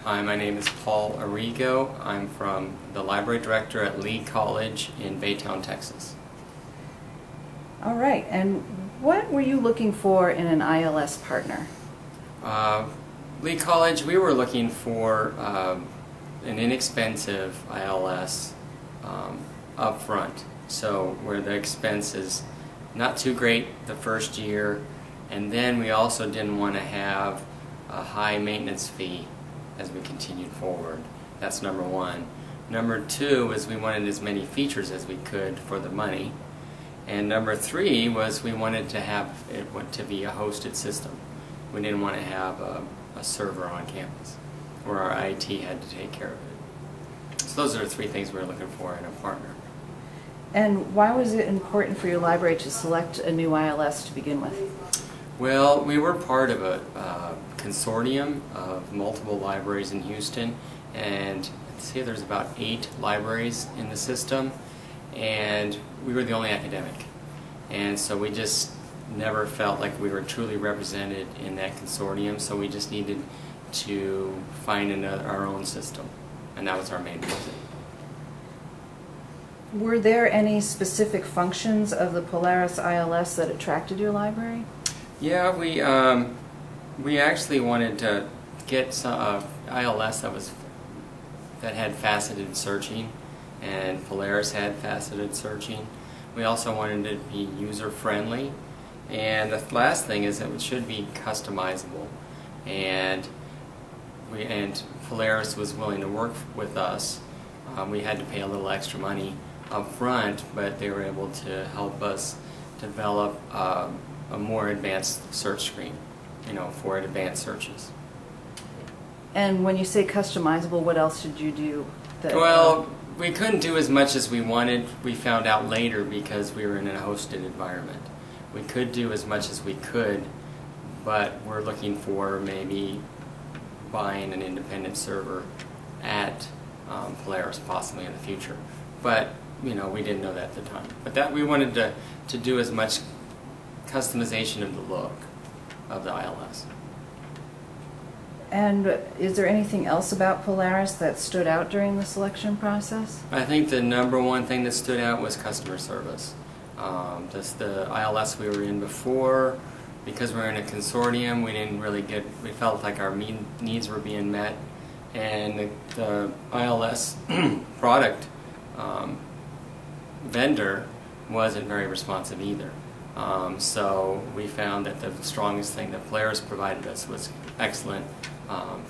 Hi, my name is Paul Arrigo. I'm from the library director at Lee College in Baytown, Texas. All right, and what were you looking for in an ILS partner? Lee College, we were looking for an inexpensive ILS up front, so where the expense is not too great the first year, and then we also didn't want to have a high maintenance fee as we continued forward. That's number one. Number two is we wanted as many features as we could for the money. And number three was we wanted to have it to be a hosted system. We didn't want to have a server on campus where our IT had to take care of it. So those are the three things we were looking for in a partner. And why was it important for your library to select a new ILS to begin with? Well, we were part of a consortium of multiple libraries in Houston, and let's see, there's about 8 libraries in the system, and we were the only academic. And so we just never felt like we were truly represented in that consortium, so we just needed to find our own system, and that was our main reason. Were there any specific functions of the Polaris ILS that attracted your library? Yeah, we actually wanted to get some ILS that had faceted searching, and Polaris had faceted searching. We also wanted it to be user friendly, and the last thing is that it should be customizable. And Polaris was willing to work with us. We had to pay a little extra money up front, but they were able to help us develop a more advanced search screen, for advanced searches. And when you say customizable, what else did you do? Well, we couldn't do as much as we wanted. We found out later because we were in a hosted environment. We could do as much as we could, but we're looking for maybe buying an independent server at Polaris possibly in the future. But we didn't know that at the time. But that we wanted to do as much customization of the look of the ILS. And is there anything else about Polaris that stood out during the selection process? I think the number one thing that stood out was customer service. Just the ILS we were in before, because we were in a consortium, we felt like our needs were being met, and the ILS product vendor wasn't very responsive either. So we found that the strongest thing that Polaris provided us was excellent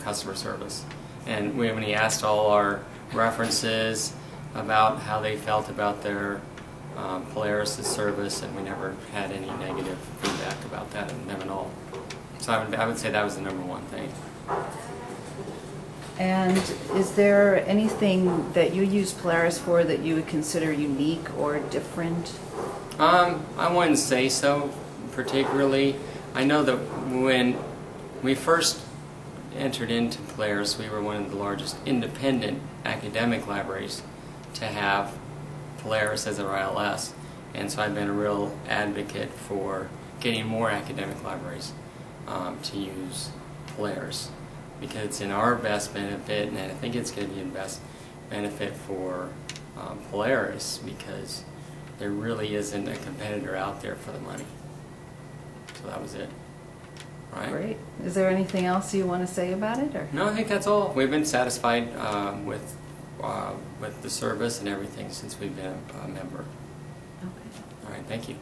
customer service. And when he asked all our references about how they felt about their Polaris' service, and we never had any negative feedback about that in them at all. So I would say that was the number one thing. And is there anything that you use Polaris for that you would consider unique or different? I wouldn't say so particularly. I know that when we first entered into Polaris, we were one of the largest independent academic libraries to have Polaris as our ILS, and so I've been a real advocate for getting more academic libraries to use Polaris, because it's in our best benefit, and I think it's going to be in best benefit for Polaris, because there really isn't a competitor out there for the money. So that was it. All right. Great. Is there anything else you want to say about it? Or? No, I think that's all. We've been satisfied with the service and everything since we've been a member. Okay. All right, thank you.